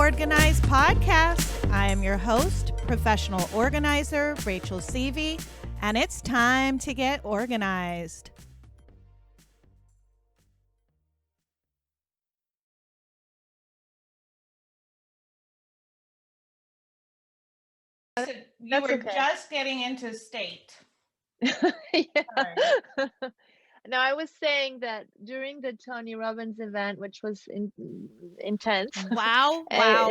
Hoardganize Podcast. I am your host, professional organizer Rachel Seavey, and it's time to get organized. So you That's were okay. just getting into state. Yeah. No, I was saying that during the Tony Robbins event, which was intense, Wow,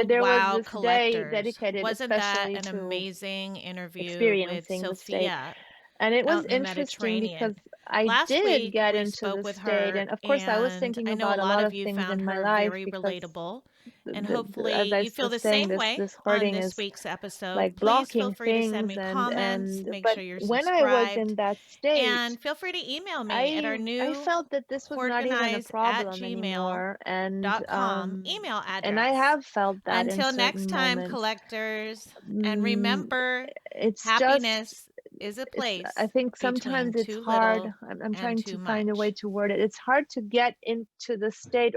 there was this day collectors. dedicated Wasn't that especially an to amazing interview with experiencing the state. Sophia And it was out in the interesting because Mediterranean? I Last did week get we into spoke the with state. her, And of course, I was and thinking I know a about a lot lot of of you things found in my her life very because, relatable. And as hopefully I you feel was the saying, same way this on hoarding this is week's episode. like Please feel blocking free to send things. me comments. Make But sure you're when I was in subscribed. that state, And feel free to email me at our I new felt that this was not even a hoardganize at problem gmail.com anymore, email and I address. have felt that in Until certain next time, moments. collectors, and remember, It's just, happiness is a I place think between sometimes it's too hard. little I'm and trying too to find a way much. to word it. It's hard to get into the state,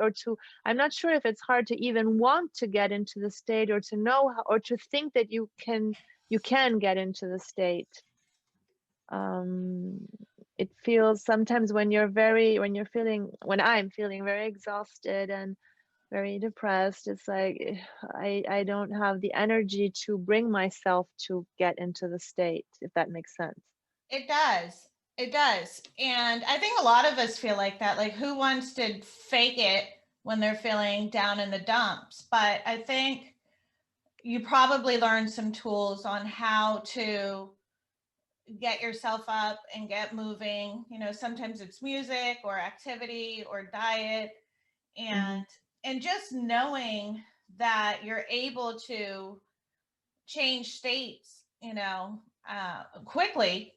I'm not sure if it's hard to even want to get into the state, or to know how, or to think that you can get into the state. um it feels sometimes when I'm feeling very exhausted and very depressed, it's like I don't have the energy to bring myself to get into the state, if that makes sense. It does. It does. And I think a lot of us feel like that. Like, who wants to fake it when they're feeling down in the dumps? But I think you probably learned some tools on how to get yourself up and get moving. You know, sometimes it's music or activity or diet, Mm-hmm. and just knowing that you're able to change states, quickly,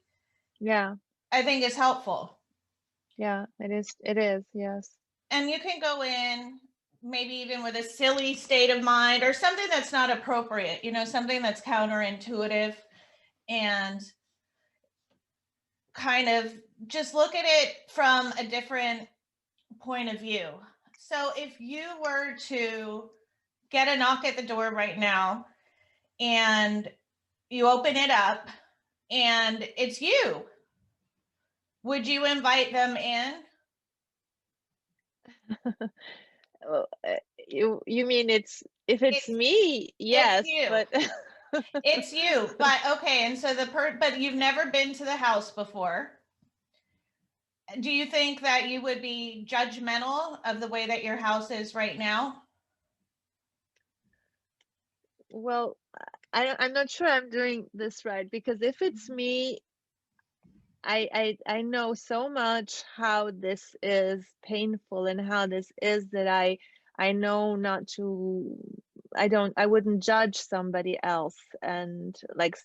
Yeah, I think is helpful. yeah, it is, yes. And you can go in maybe even with a silly state of mind or something that's not appropriate, something that's counterintuitive, and kind of just look at it from a different point of view. So if you were to get a knock at the door right now and you open it up and it's you, would you invite them in? You mean if it's It's me, it's yes, you. but It's you. But okay, and so but you've never been to the house before. Do you think that you would be judgmental of the way that your house is right now? well, I'm not sure I'm doing this right, because if it's me, I know so much how this is painful and how this is, that I know not to, I wouldn't judge somebody else. And like,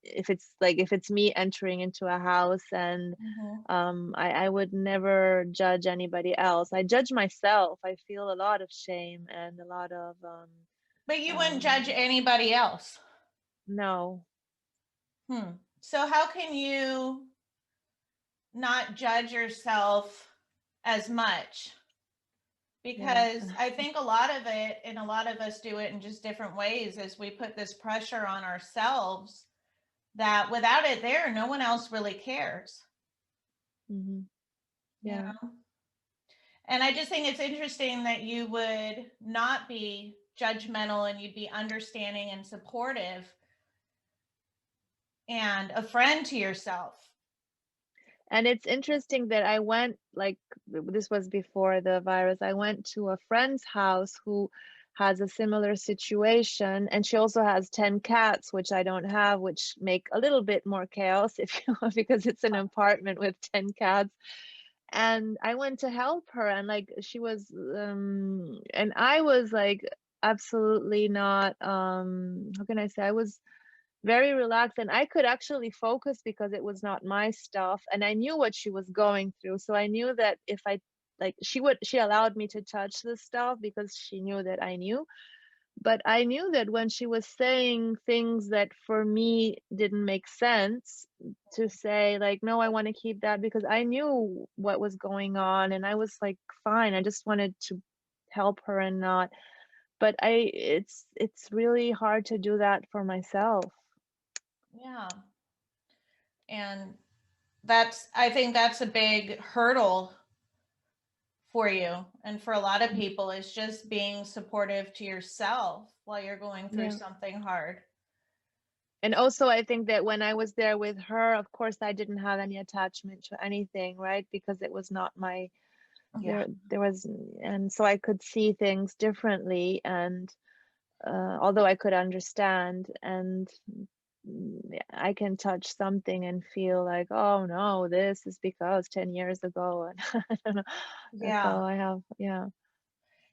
if it's me entering into a house, and Mm-hmm. I would never judge anybody else. I judge myself. I feel a lot of shame and a lot of But you wouldn't um judge anybody else. no. So how can you not judge yourself as much? Yeah. Because I think a lot of it, and a lot of us do it in just different ways, is we put this pressure on ourselves that without it there, no one else really cares. Hmm. You Yeah. know? And I just think it's interesting that you would not be judgmental and you'd be understanding and supportive and a friend to yourself. And it's interesting that I went, like, this was before the virus. I went to a friend's house who has a similar situation, and she also has 10 cats, which I don't have, which make a little bit more chaos, if you want, because it's an apartment with 10 cats. And I went to help her, and like, she was and I was like absolutely not, how can I say, I was very relaxed, and I could actually focus because it was not my stuff, and I knew what she was going through. So I knew that if I, like, she allowed me to touch the stuff because she knew that I knew. But I knew that when she was saying things that for me didn't make sense, to say like, no, I want to keep that, because I knew what was going on, and I was like, fine, I just wanted to help her and not but it's really hard to do that for myself. Yeah. And I think that's a big hurdle for you. And for a lot of Mhm. people, it's just being supportive to yourself while you're going through Yeah. something hard. And also, I think that when I was there with her, of course, I didn't have any attachment to anything, right? Because it was not my Yeah. there was, and so I could see things differently, and although I could understand, and I can touch something and feel like, oh no, this is because 10 years ago, and I don't know. And so Yeah. I have, yeah,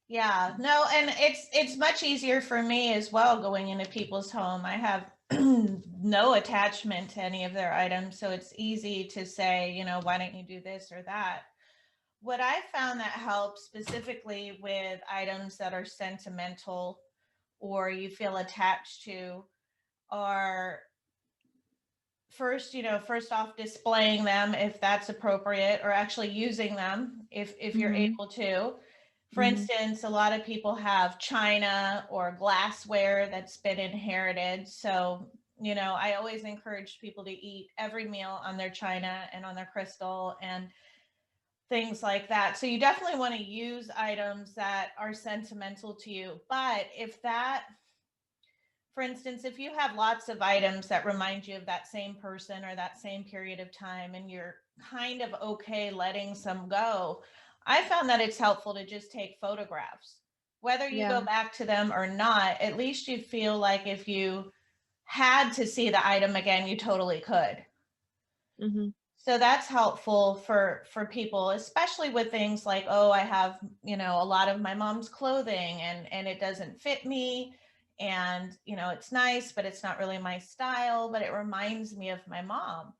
Yeah. No, and it's much easier for me as well going into people's home. I have no attachment to any of their items, so it's easy to say, why don't you do this or that? What I found that helps specifically with items that are sentimental or you feel attached to are first off displaying them if that's appropriate, or actually using them if you're mm-hmm, able to. For mm-hmm, instance, a lot of people have china or glassware that's been inherited. So I always encourage people to eat every meal on their china and on their crystal and things like that. So you definitely want to use items that are sentimental to you. But if that, for instance, if you have lots of items that remind you of that same person or that same period of time and you're kind of okay letting some go, I found that it's helpful to just take photographs. Whether you go yeah, back to them or not, at least you feel like if you had to see the item again, you totally could. mm-hmm, So that's helpful for people, especially with things like, oh, I have a lot of my mom's clothing and it doesn't fit me, and it's nice but it's not really my style, but it reminds me of my mom.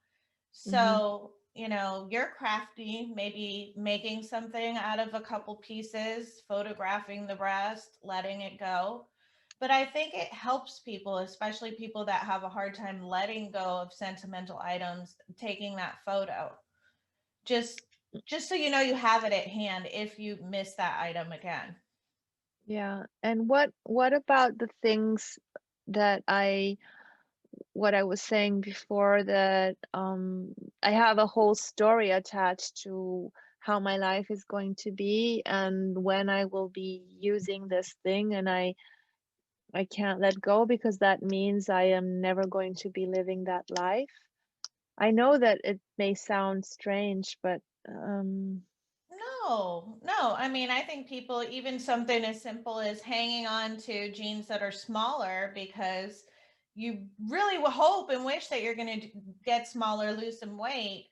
mm-hmm, So you're crafty, maybe making something out of a couple pieces, photographing the rest, letting it go. But I think it helps people, especially people that have a hard time letting go of sentimental items, taking that photo. Just just so you have it at hand if you miss that item again. yeah. And what about the things that what I was saying before, that I have a whole story attached to how my life is going to be and when I will be using this thing, and I can't let go because that means I am never going to be living that life. I know that it may sound strange, but No, no. I mean, I think people, even something as simple as hanging on to jeans that are smaller because you really hope and wish that you're going to get smaller, lose some weight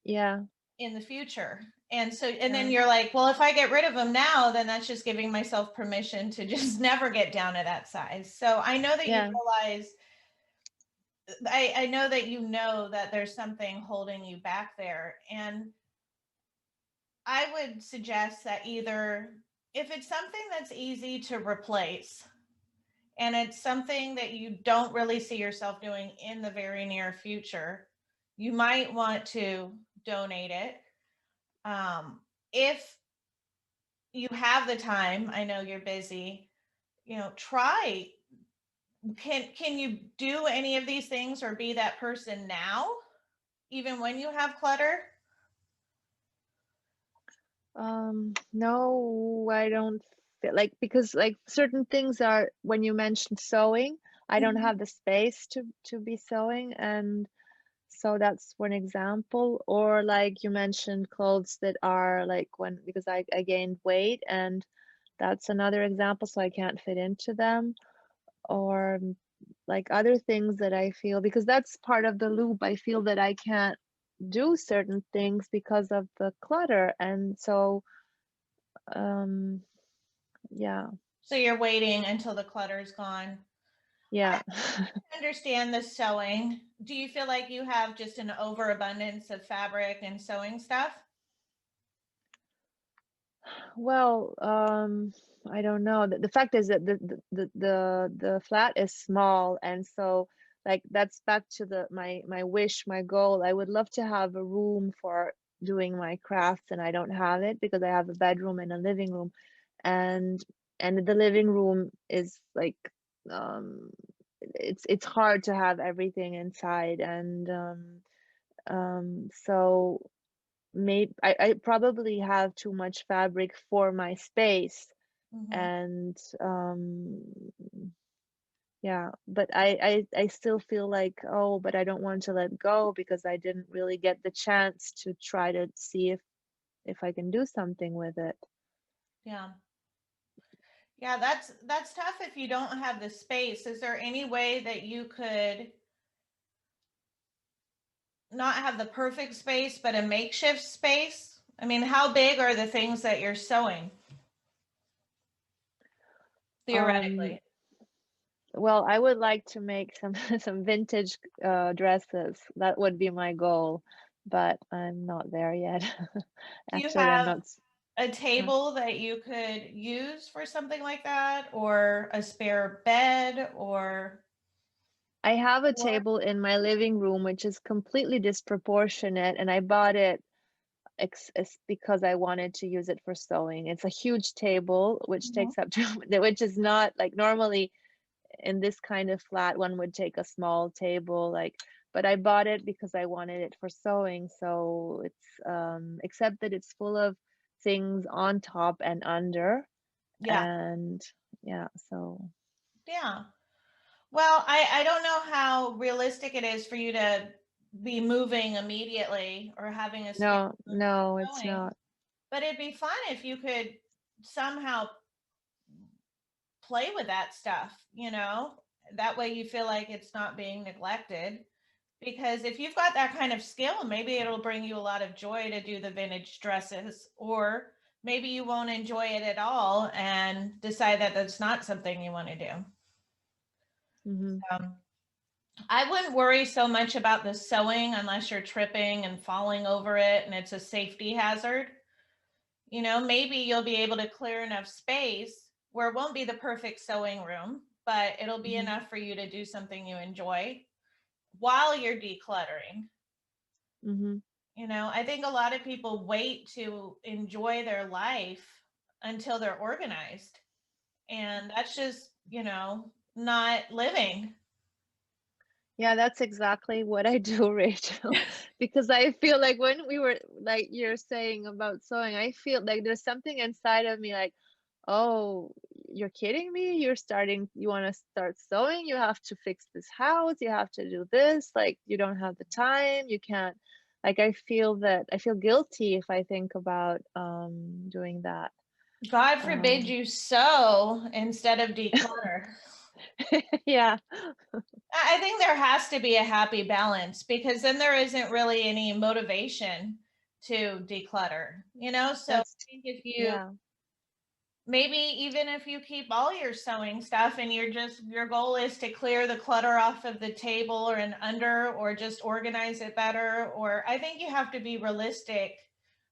yeah, in the future. And so, and then yeah, you're like, well, if I get rid of them now, then that's just giving myself permission to just never get down to that size. So I know that you yeah, realize, I know that that there's something holding you back there. And I would suggest that either if it's something that's easy to replace and it's something that you don't really see yourself doing in the very near future, you might want to donate it. If you have the time, I know you're busy, try. Can you do any of these things or be that person now, even when you have clutter? no, I don't feel like, because like certain things are, when you mentioned sewing, I don't Mhm. have the space to be sewing, and so that's one example. Or like you mentioned clothes that are like, when, because I gained weight, and that's another example, so I can't fit into them. Or like other things that I feel, because that's part of the loop, I feel that I can't do certain things because of the clutter, and so um yeah, So you're waiting until the clutter is gone. I yeah. understand the sewing. Do you feel like you have just an overabundance of fabric and sewing stuff? Well, I don't know. The fact is that the flat is small, and so like that's back to the my wish, my goal. I would love to have a room for doing my crafts, and I don't have it because I have a bedroom and a living room. And and the living room is like, um it's hard to have everything inside, and so maybe I probably have too much fabric for my space, Mhm. and yeah, but I still feel like, oh, but I don't want to let go because I didn't really get the chance to try to see if I can do something with it. Yeah. Yeah, that's tough if you don't have the space. Is there any way that you could not have the perfect space, but a makeshift space? I mean, how big are the things that you're sewing Um, theoretically? well, I would like to make some some vintage dresses. That would be my goal, but I'm not there yet. Do you Actually, I'm have not. a Uh, table that you could use for something like that, or a spare bed, or I have a or table in my living room which is completely disproportionate, and I bought it because I wanted to use it for sewing. It's a huge table which Mhm. takes up to which is not like normally in this kind of flat one would take a small table, like, but I bought it because I wanted it for sewing. So it's except that it's full of things on top and under, Yeah, and yeah, so yeah. Well, I don't know how realistic it is for you to be moving immediately or having a space no, room for no, it's sewing, not. but it'd be fun if you could somehow play with that stuff, you know? That way you feel like it's not being neglected. Because if you've got that kind of skill, maybe it'll bring you a lot of joy to do the vintage dresses, or maybe you won't enjoy it at all and decide that that's not something you want to do. Hmm. Um, I wouldn't worry so much about the sewing unless you're tripping and falling over it and it's a safety hazard. You know, maybe you'll be able to clear enough space where it won't be the perfect sewing room, but it'll be Hmm. enough for you to do something you enjoy while you're decluttering. Hmm. You know, I think a lot of people wait to enjoy their life until they're organized. And that's just, not living. Yeah, that's exactly what I do, Rachel. Because I feel like when we were like you're saying about sewing, I feel like there's something inside of me like, oh, you're kidding me? You want to start sewing? You have to fix this house, you have to do this, like you don't have the time, you can't, like I feel guilty if I think about doing that. God forbid Um you sew instead of declutter. yeah. I think there has to be a happy balance because then there isn't really any motivation to declutter, you know? So I That's think if you yeah. maybe even if you keep all your sewing stuff and your goal is to clear the clutter off of the table or an under or just organize it better, or I think you have to be realistic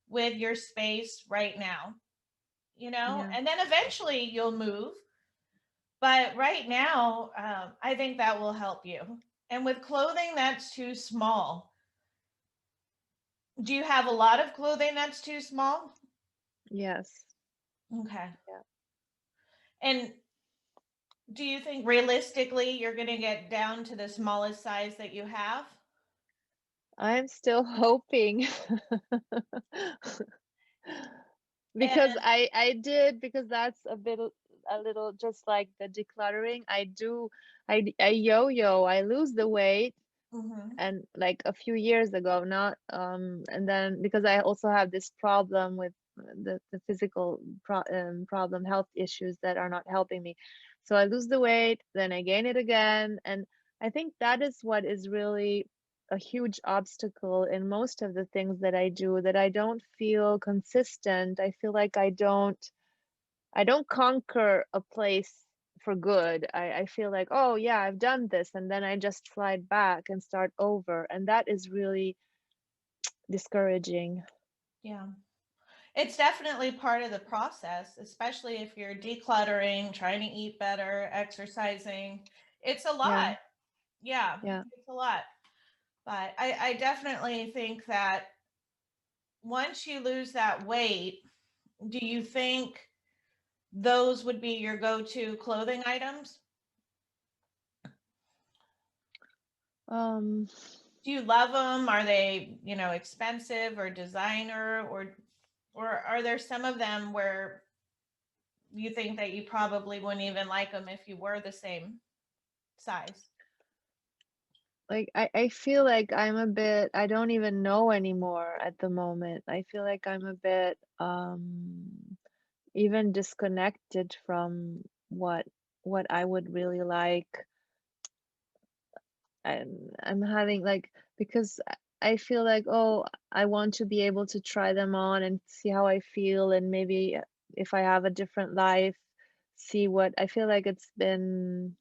with your space right now, Yeah. and then eventually you'll move. But right now, I think that will help you. And with clothing that's too small, do you have a lot of clothing that's too small? Yes. Okay. Yeah. And do you think realistically you're going to get down to the smallest size that you have? I'm still hoping. Because And I did, because that's a little just like the decluttering. I yo-yo, I lose the weight, mhm, and like a few years ago, not and then because I also have this problem with the physical problem, health issues that are not helping me. So I lose the weight, then I gain it again, and I think that is what is really a huge obstacle in most of the things that I do, that I don't feel consistent. I feel like I don't conquer a place for good. I feel like, oh yeah, I've done this, and then I just slide back and start over. And that is really discouraging. yeah. It's definitely part of the process, especially if you're decluttering, trying to eat better, exercising. It's a Yeah, lot. Yeah, yeah. it's a lot. But I definitely think that once you lose that weight, do you think those would be your go-to clothing items? Um, Do you love them? Are they, expensive or designer, or are there some of them where you think that you probably wouldn't even like them if you were the same size? like I feel like I don't even know anymore at the moment. I feel like I'm a bit even disconnected from what I would really like. I'm having like because I feel like, oh, I want to be able to try them on and see how I feel, and maybe if I have a different life, see what I feel like it's been.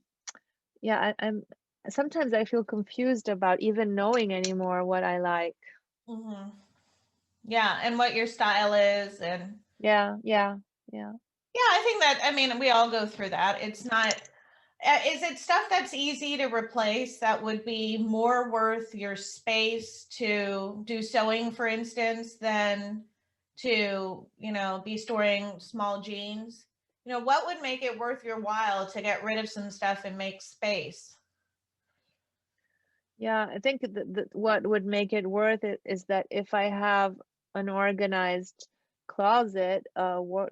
Yeah, I'm sometimes I feel confused about even knowing anymore what I like. Hmm. Yeah, and what your style is, and Yeah, yeah, yeah. yeah, I think that, I mean, we all go through that. It's not, is it stuff that's easy to replace that would be more worth your space to do sewing, for instance, than to, be storing small jeans? What would make it worth your while to get rid of some stuff and make space? Yeah, I think what would make it worth it is that if I have an organized closet, what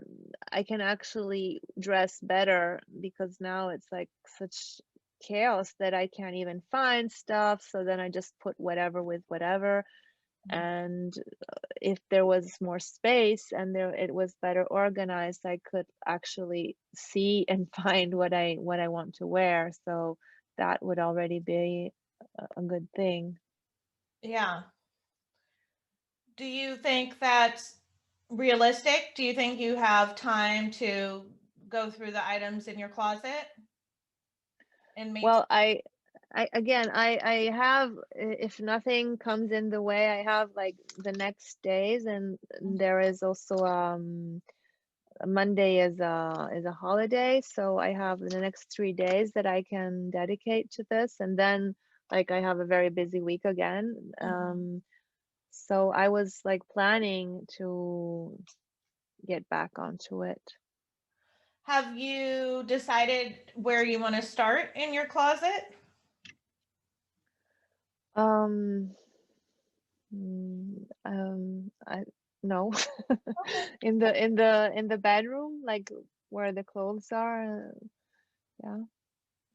I can actually dress better, because now it's like such chaos that I can't even find stuff. So then I just put whatever with whatever. And if there was more space and there it was better organized, I could actually see and find what I want to wear. So that would already be a good thing. Yeah. Do you think that's realistic? Do you think you have time to go through the items in your closet and make? Well, I again, I have, if nothing comes in the way, I have like the next days, and there is also Monday is a holiday, so I have the next 3 days that I can dedicate to this, and then like I have a very busy week again. Mhm. So I was like planning to get back onto it. Have you decided where you want to start in your closet? Um, I no, Okay. in the bedroom, like where the clothes are. Yeah.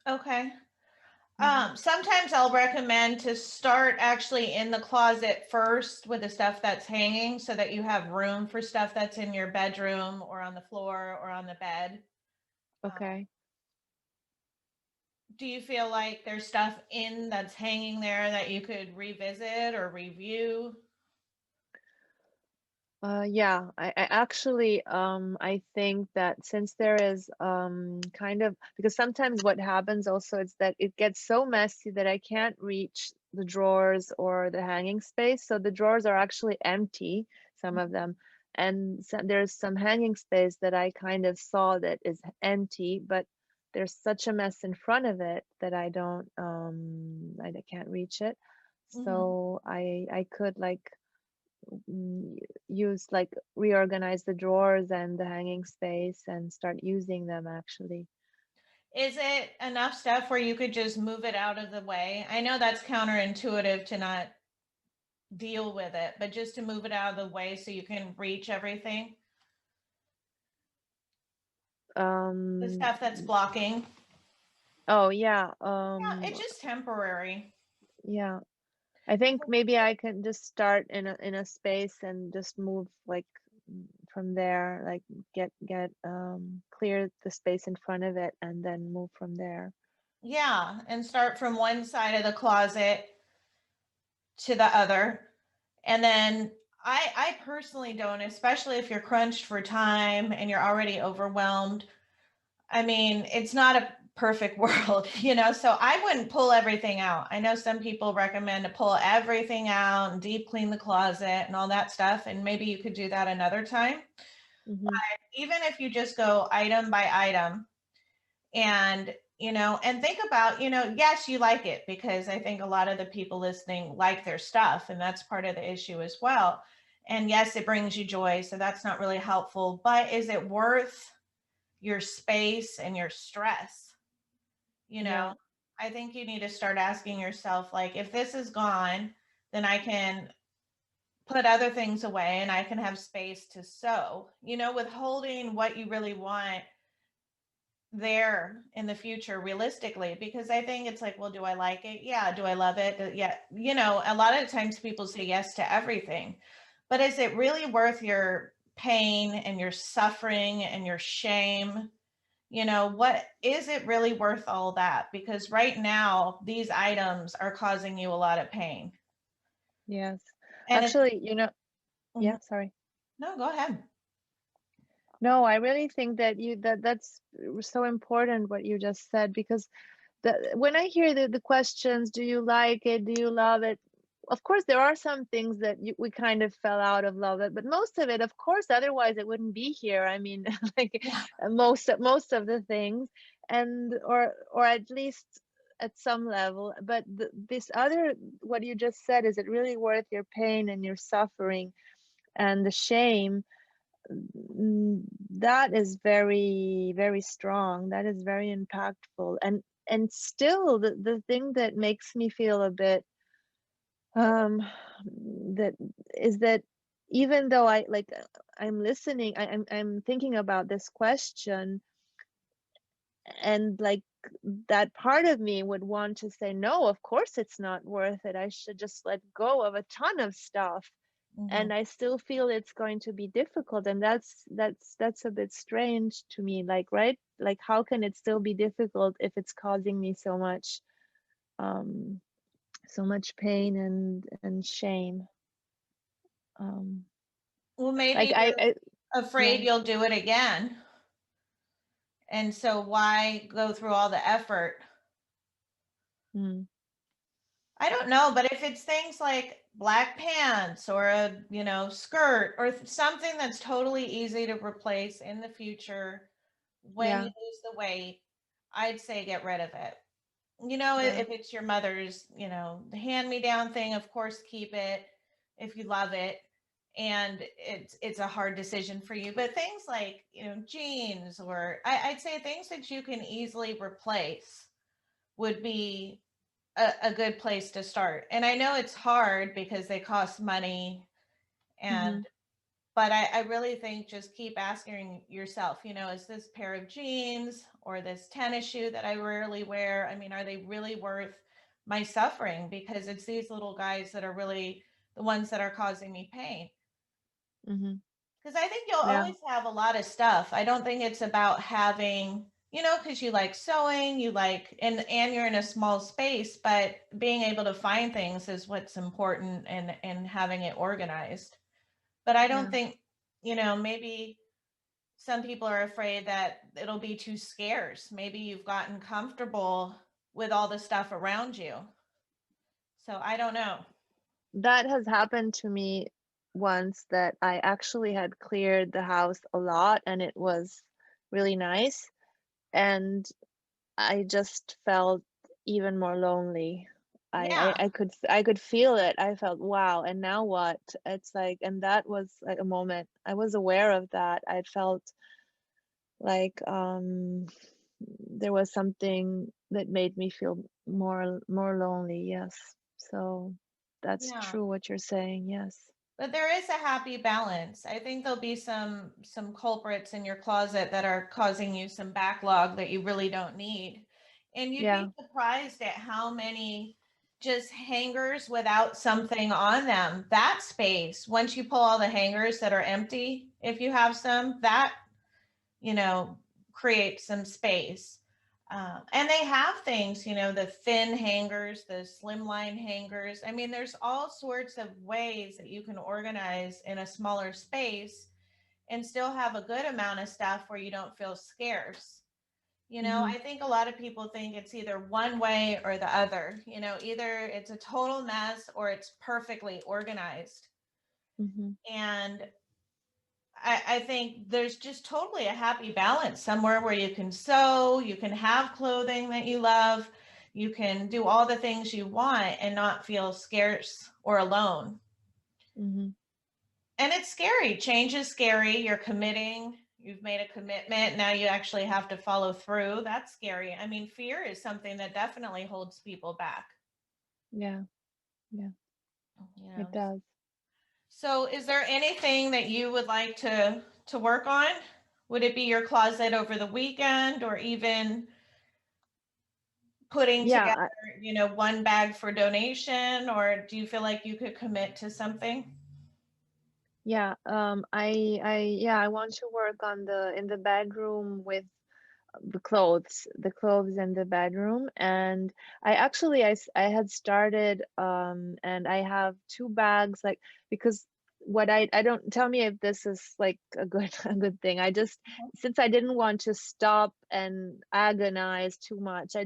Okay. Mhm. Sometimes I'll recommend to start actually in the closet first with the stuff that's hanging so that you have room for stuff that's in your bedroom or on the floor or on the bed. Um, Okay. do you feel like there's stuff in that's hanging there that you could revisit or review? Yeah, I actually, I think that since there is kind of, because sometimes what happens also is that it gets so messy that I can't reach the drawers or the hanging space. So the drawers are actually empty, some of them, and there's some hanging space that I kind of saw that is empty, but there's such a mess in front of it that I can't reach it. Hmm. So I could like mm, use like reorganize the drawers and the hanging space and start using them actually. Is it enough stuff where you could just move it out of the way? I know that's counterintuitive to not deal with it, but just to move it out of the way so you can reach everything. The Um, stuff that's blocking. oh yeah, Yeah, it's just temporary. yeah. I think maybe I can just start in a space and just move like from there, like get clear the space in front of it and then move from there. Yeah, and start from one side of the closet to the other. And then I personally don't, especially if you're crunched for time and you're already overwhelmed. I mean, it's not a perfect world, so I wouldn't pull everything out. I know some people recommend to pull everything out and deep clean the closet and all that stuff. And maybe you could do that another time. Hmm. Even if you just go item by item and and think about, yes, you like it, because I think a lot of the people listening like their stuff, and that's part of the issue as well. And yes, it brings you joy, so that's not really helpful, but is it worth your space and your stress. You know, Yeah. I think you need to start asking yourself, like, if this is gone, then I can put other things away and I can have space to sew, withholding what you really want there in the future realistically, because I think it's like, well, do I like it? Yeah. Do I love it? Yeah. A lot of times people say yes to everything, but is it really worth your pain and your suffering and your shame? What is it really worth all that? Because right now these items are causing you a lot of pain. Yes. And it's Actually, Mhm. yeah, sorry. No, go ahead. No, I really think that that's so important what you just said, because when I hear the questions, do you like it? Do you love it? Of course, there are some things that we kind of fell out of love it, but most of it, of course, otherwise it wouldn't be here. I mean, like Yeah. most of the things, and or at least at some level. But this other, what you just said, is it really worth your pain and your suffering and the shame? That is very, very strong. That is very impactful. And still, the thing that makes me feel a bit um that is that, even though I'm listening, I'm thinking about this question, and like that part of me would want to say, no, of course it's not worth it. I should just let go of a ton of stuff, Mhm. and I still feel it's going to be difficult. And that's a bit strange to me. Like, right? Like, how can it still be difficult if it's causing me um so much pain and shame? Um Well, like maybe I, you're I afraid yeah. you'll do it again. And so why go through all the effort? Mm, I don't know, but if it's things like black pants or a, skirt or something that's totally easy to replace in the future when you yeah, lose the weight, I'd say get rid of it. yeah, If it's your mother's, the hand-me-down thing, of course, keep it if you love it. And it's a hard decision for you. But things like, jeans, or I'd say things that you can easily replace would be a good place to start. And I know it's hard because they cost money, mm-hmm, but I really think just keep asking yourself, is this pair of jeans or this tennis shoe that I rarely wear, I mean, are they really worth my suffering? Because it's these little guys that are really the ones that are causing me pain. mm-hmm, Because I think you'll yeah, always have a lot of stuff. I don't think it's about having, because you like sewing, you like, and you're in a small space, but being able to find things is what's important, and having it organized. But I don't yeah. think, maybe some people are afraid that it'll be too scarce. Maybe you've gotten comfortable with all the stuff around you. So I don't know. That has happened to me once, that I actually had cleared the house a lot and it was really nice, and I just felt even more lonely. Yeah. I could feel it. I felt, wow, and now what? It's like, and that was like a moment I was aware of that. I felt like there was something that made me feel more lonely. Yes. So that's Yeah. true what you're saying. Yes. But there is a happy balance. I think there'll be some culprits in your closet that are causing you some backlog that you really don't need. And you'd Yeah. be surprised at how many just hangers without something on them. That space, once you pull all the hangers that are empty, if you have some, that, you know, creates some space. And they have things, the thin hangers, the slimline hangers. I mean, there's all sorts of ways that you can organize in a smaller space and still have a good amount of stuff where you don't feel scarce. Mm-hmm. I think a lot of people think it's either one way or the other. Either it's a total mess or it's perfectly organized. Mm-hmm. And I think there's just totally a happy balance somewhere where you can sew, you can have clothing that you love, you can do all the things you want and not feel scarce or alone. Mm-hmm. And it's scary. Change is scary. You're committing, You've made a commitment. Now you actually have to follow through. That's scary. I mean, fear is something that definitely holds people back, Yeah. Yeah. you It know. does. So is there anything that you would like to work on? Would it be your closet over the weekend, or even putting Yeah. together, one bag for donation, or do you feel like you could commit to something? Yeah. I want to work on in the bedroom with the clothes in the bedroom. And I had started, and I have two bags, like, because what I don't, tell me if this is like a good a good thing. I just, since I didn't want to stop and agonize too much, I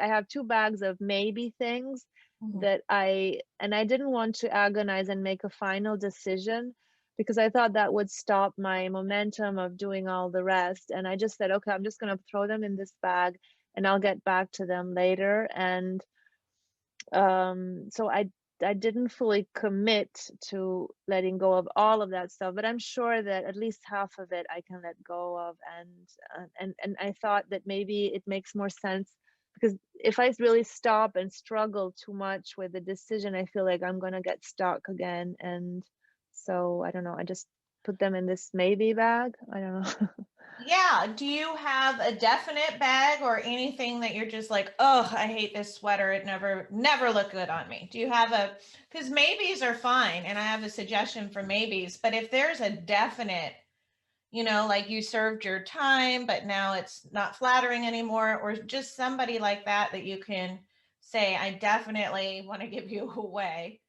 have two bags of maybe things Mhm. that I didn't want to agonize and make a final decision, because I thought that would stop my momentum of doing all the rest. And I just said, okay, I'm just going to throw them in this bag and I'll get back to them later. And so I didn't fully commit to letting go of all of that stuff, but I'm sure that at least half of it I can let go of. And I thought that maybe it makes more sense, because if I really stop and struggle too much with the decision, I feel like I'm gonna get stuck again. And so I don't know, I just put them in this maybe bag. I don't know. Yeah. Do you have a definite bag, or anything that you're just like, oh, I hate this sweater. It never looked good on me? Do you have because maybes are fine. And I have a suggestion for maybes, but if there's a definite, like you served your time, but now it's not flattering anymore, or just somebody like that you can say, I definitely want to give you away.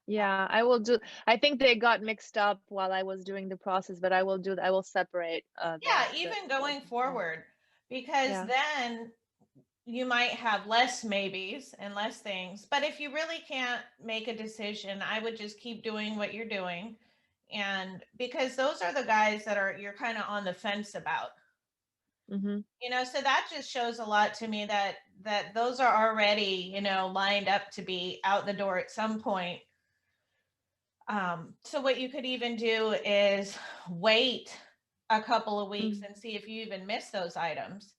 Yeah, I will do. I think they got mixed up while I was doing the process, but I will separate Yeah, even the going yeah. forward, because Yeah. then you might have less maybes and less things. But if you really can't make a decision, I would just keep doing what you're doing. And because those are the guys that you're kind of on the fence about. Mm-hmm. So that just shows a lot to me, that those are already, lined up to be out the door at some point. So what you could even do is wait a couple of weeks Mm. and see if you even miss those items.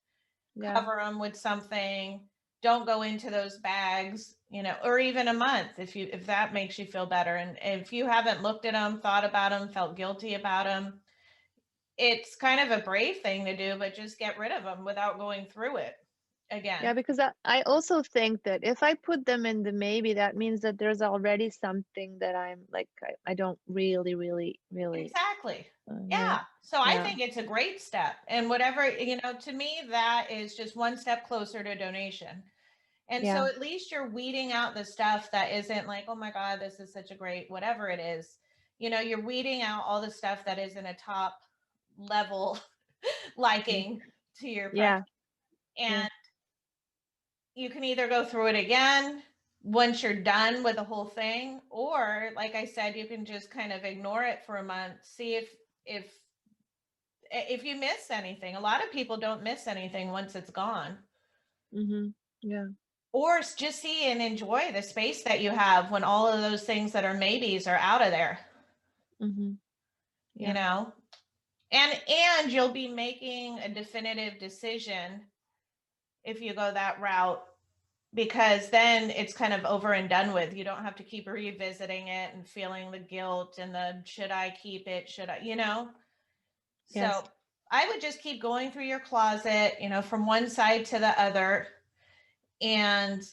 Yeah. Cover them with something. Don't go into those bags, or even a month, if that makes you feel better. And if you haven't looked at them, thought about them, felt guilty about them, it's kind of a brave thing to do, but just get rid of them without going through it Yeah, again. because I also think that if I put them in the maybe, that means that there's already something that I'm like, I don't really Exactly. need. Yeah. So I Yeah. think it's a great step. And whatever, to me, that is just one step closer to donation. And so Yeah. at least you're weeding out the stuff that isn't like, oh my God, this is such a great, whatever it is. You're weeding out all the stuff that isn't a top level Mm. liking to your preference. Yeah. Yeah. And you can either go through it again once you're done with the whole thing, or like I said, you can just kind of ignore it for a month, see if if you miss anything. A lot of people don't miss anything once it's gone. Mm-hmm. Yeah. Or just see and enjoy the space that you have when all of those things that are maybes are out of there, Mm-hmm. you Yeah. know? And you'll be making a definitive decision if you go that route, because then it's kind of over and done with. You don't have to keep revisiting it and feeling the guilt and the should I keep it, should I. Yes. So I would just keep going through your closet, from one side to the other, and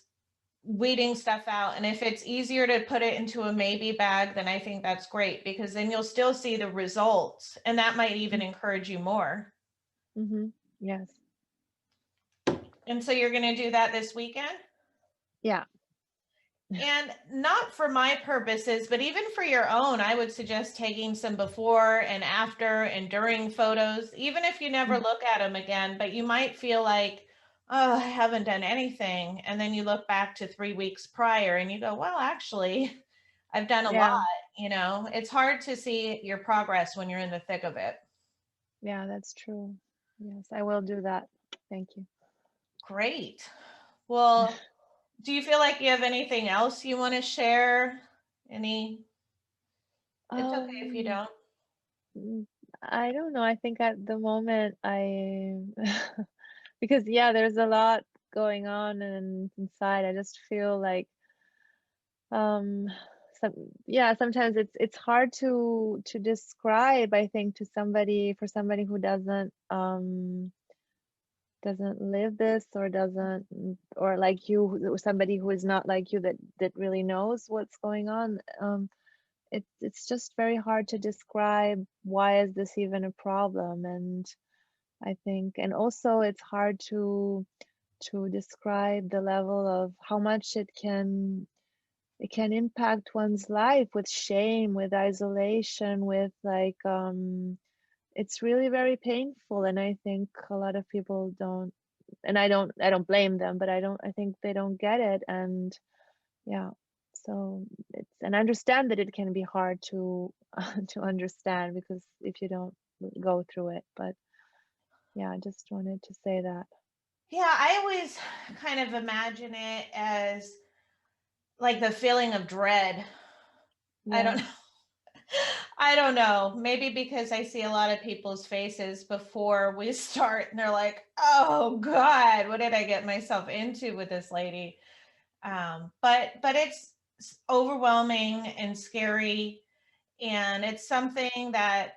weeding stuff out. And if it's easier to put it into a maybe bag, then I think that's great, because then you'll still see the results, and that might even encourage you more. Mm-hmm. Yes. And so you're going to do that this weekend? Yeah. And not for my purposes, but even for your own, I would suggest taking some before and after and during photos, even if you never Mm. look at them again. But you might feel like, oh, I haven't done anything. And then you look back to 3 weeks prior and you go, well, actually, I've done a lot. Yeah. It's hard to see your progress when you're in the thick of it. Yeah, that's true. Yes, I will do that. Thank you. Great. Well, do you feel like you have anything else you want to share? Any? It's okay if you Um, don't. mm, I don't know. I think at the moment because yeah, there's a lot going on and inside. I just feel like um some yeah, sometimes it's hard to describe, I think, to somebody for somebody who doesn't live this or doesn't or like you or somebody who is not like you that really knows what's going on. It's just very hard to describe why is this even a problem. And I think, and also it's hard to describe the level of how much it can impact one's life with shame, with isolation, with like it's really very painful. And I think a lot of people don't, and I don't blame them, but I think they don't get it. And yeah, so it's, and I understand that it can be hard to to understand because if you don't go through it. But yeah, I just wanted to say that. Yeah, I always kind of imagine it as like the feeling of dread. I don't Yeah. know. I don't know. Maybe because I see a lot of people's faces before we start and they're like, "Oh God, what did I get myself into with this lady?" But it's overwhelming and scary, and it's something that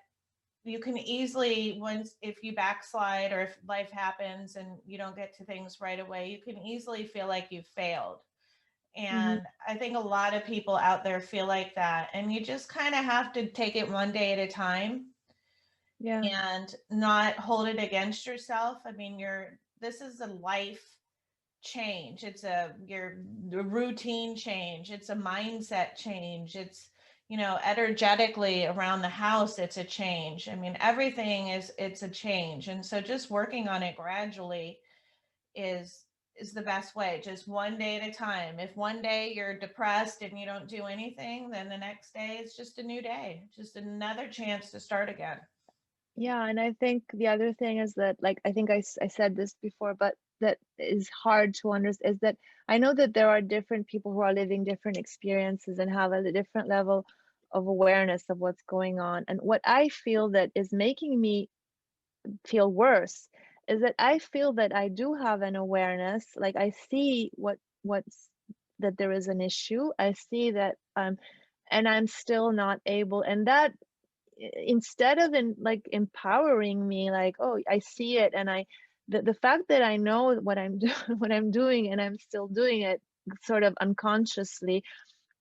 you can easily, once if you backslide or if life happens and you don't get to things right away, you can easily feel like you've failed. Hmm. And I think a lot of people out there feel like that. And you just kind of have to take it one day at a time Yeah. and not hold it against yourself. I mean, this is a life change. It's a routine change. It's a mindset change. It's, energetically around the house, it's a change. I mean, everything it's a change. And so just working on it gradually is is the best way, just one day at a time. If one day you're depressed and you don't do anything, then the next day it's just a new day, just another chance to start again. Yeah, and I think the other thing is that, like, I think I said this before, but that is hard to understand is that I know that there are different people who are living different experiences and have a different level of awareness of what's going on. And what I feel that is making me feel worse is that I feel that I do have an awareness, like I see what's that there is an issue. I see that and I'm still not able, and that instead of like empowering me, like, oh, I see it, and the fact that I know what I'm doing, what I'm doing, and I'm still doing it sort of unconsciously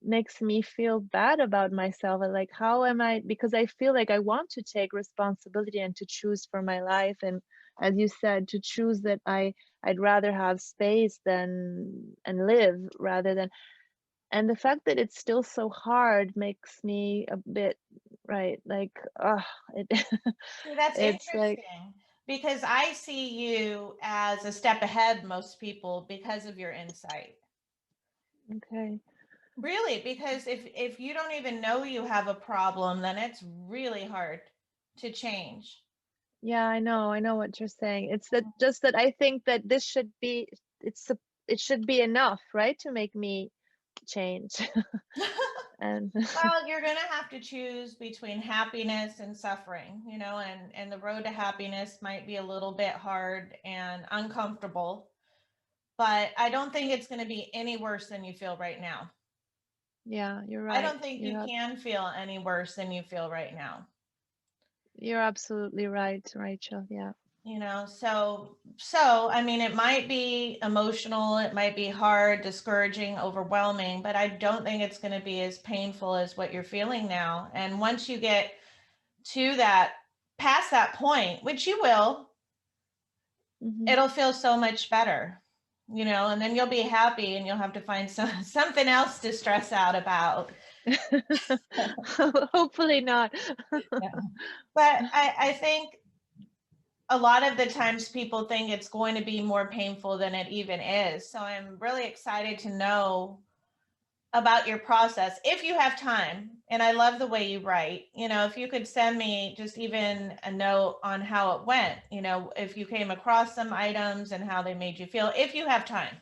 makes me feel bad about myself. And like, how am I, because I feel like I want to take responsibility and to choose for my life, and as you said, to choose that I'd rather have space than and live rather than, and the fact that it's still so hard makes me a bit, right, like, it See, that's it's like, interesting because I see you as a step ahead most people because of your insight. okay. Really, because if you don't even know you have a problem, then it's really hard to change. Yeah, I know what you're saying. It's that, just that I think that this should be, it should be enough, right, to make me change. And Well, you're going to have to choose between happiness and suffering, and the road to happiness might be a little bit hard and uncomfortable, but I don't think it's going to be any worse than you feel right now. yeah, you're I right. don't think you can feel any worse than you feel right now. You're absolutely right, Rachel. Yeah. So I mean, it might be emotional, it might be hard, discouraging, overwhelming, but I don't think it's going to be as painful as what you're feeling now. And once you get to that, past that point, which you will, Hmm. it'll feel so much better, and then you'll be happy and you'll have to find something else to stress out about. Hopefully not. Yeah. But I think a lot of the times people think it's going to be more painful than it even is. So I'm really excited to know about your process if you have time. And I love the way you write. If you could send me just even a note on how it went, if you came across some items and how they made you feel, if you have time.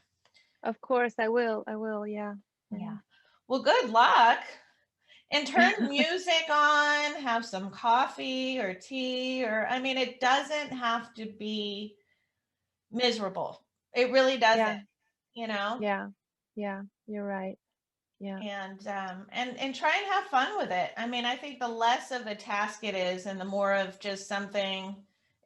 Of course, I will. Yeah. Yeah. And Well, good luck. And turn music on, have some coffee or tea, or I mean, it doesn't have to be miserable. It really doesn't, Yeah, you know? yeah, yeah, you're right. Yeah. And try and have fun with it. I mean, I think the less of a task it is and the more of just something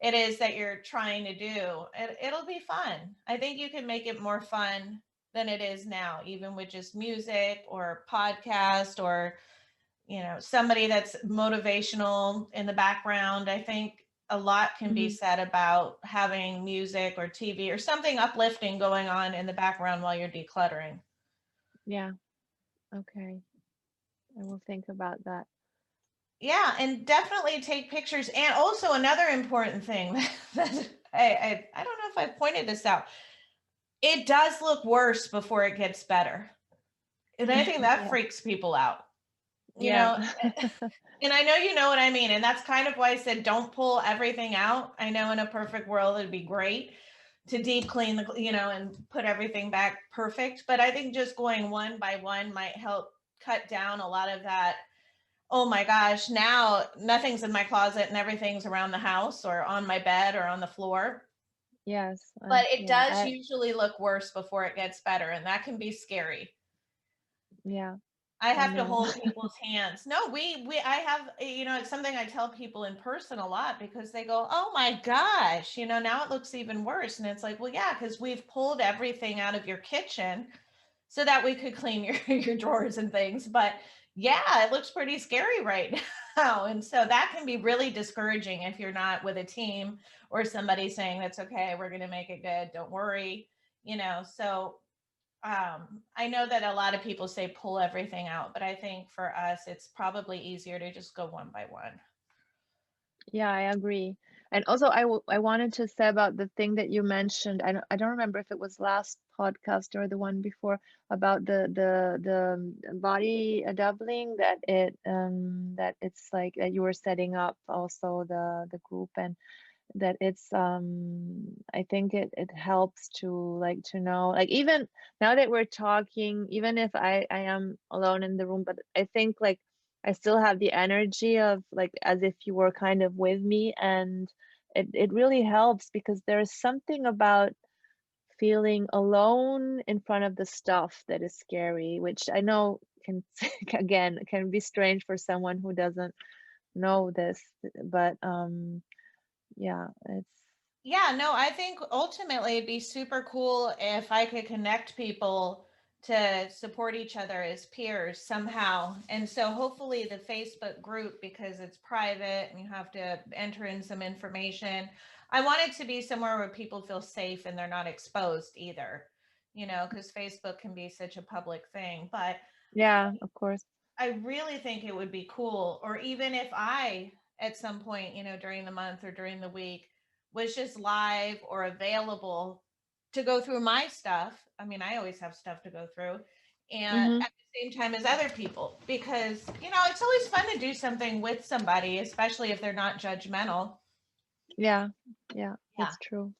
it is that you're trying to do, it'll be fun. I think you can make it more fun than it is now, even with just music or podcast or, somebody that's motivational in the background. I think a lot can be Hmm. said about having music or TV or something uplifting going on in the background while you're decluttering. Yeah. Okay. I will think about that. Yeah, and definitely take pictures. And also another important thing that I don't know if I pointed this out. It does look worse before it gets better. And I think that Yeah. freaks people out. You Yeah. know, and I know you know what I mean. And that's kind of why I said don't pull everything out. I know in a perfect world it'd be great to deep clean and put everything back perfect. But I think just going one by one might help cut down a lot of that. Oh my gosh, now nothing's in my closet and everything's around the house or on my bed or on the floor. Yes. But it Yeah. does usually look worse before it gets better, and that can be scary. Yeah, I I have to know. hold people's hands. No, I have, it's something I tell people in person a lot because they go, "Oh my gosh, now it looks even worse." And it's like, "Well, yeah, because we've pulled everything out of your kitchen so that we could clean your your drawers and things." But yeah, it looks pretty scary right now. And so that can be really discouraging if you're not with a team or somebody saying that's okay, we're going to make it good, don't worry, so I know that a lot of people say pull everything out, but I think for us, it's probably easier to just go one by one. Yeah, I agree. And also, I wanted to say about the thing that you mentioned. I don't remember if it was last podcast or the one before about the body doubling, that it's like that you were setting up also the group, and that it's I think it helps to like to know, like, even now that we're talking, even if I am alone in the room, but I think like I still have the energy of like as if you were kind of with me, and it really helps because there's something about feeling alone in front of the stuff that is scary, which I know can again can be strange for someone who doesn't know this, but yeah, it's Yeah, no, I think ultimately it'd be super cool if I could connect people to support each other as peers somehow. And so hopefully the Facebook group, because it's private and you have to enter in some information, I want it to be somewhere where people feel safe and they're not exposed either, because Facebook can be such a public thing. But yeah, of course. I really think it would be cool, or even if I, at some point, during the month or during the week, was just live or available to go through my stuff. I mean, I always have stuff to go through, and Mm-hmm. at the same time as other people, because, it's always fun to do something with somebody, especially if they're not judgmental. Yeah, yeah, Yeah. that's true.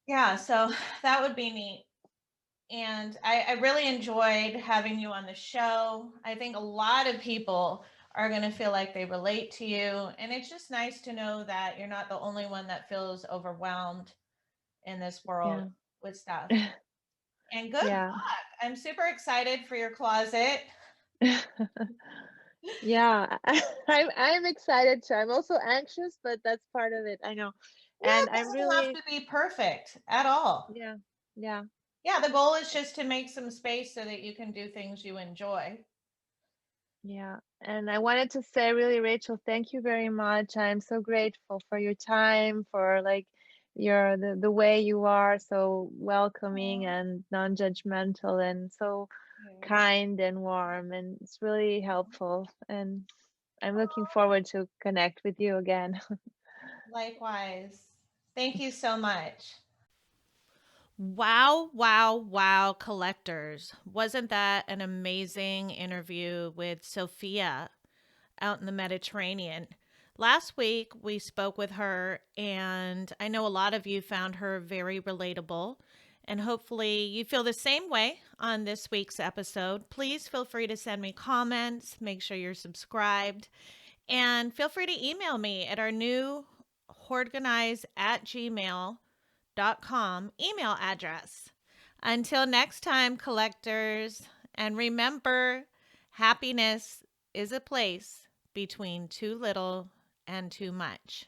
Yeah. So that would be neat. And I really enjoyed having you on the show. I think a lot of people are going to feel like they relate to you. And it's just nice to know that you're not the only one that feels overwhelmed in this world Yeah. with stuff. And good Yeah. luck. I'm super excited for your closet. Yeah, I'm excited too. I'm also anxious, but that's part of it. I know. Yeah, And it I'm doesn't have really, to be perfect at all. yeah, yeah, Yeah, the goal is just to make some space so that you can do things you enjoy. yeah. And I wanted to say really, Rachel, thank you very much. I'm so grateful for your time, for like your the way you are so welcoming Aw, and non-judgmental and so you. kind and warm, and it's really helpful. And I'm looking Aw, forward to connect with you again. likewise. Thank you so much. Wow, wow, wow, collectors. Wasn't that an amazing interview with Sophia out in the Mediterranean? Last week, we spoke with her, and I know a lot of you found her very relatable. And hopefully you feel the same way on this week's episode. Please feel free to send me comments. Make sure you're subscribed. And feel free to email me at our new hoardganize@gmail.com email address. Until next time, collectors, and remember, happiness is a place between too little and too much.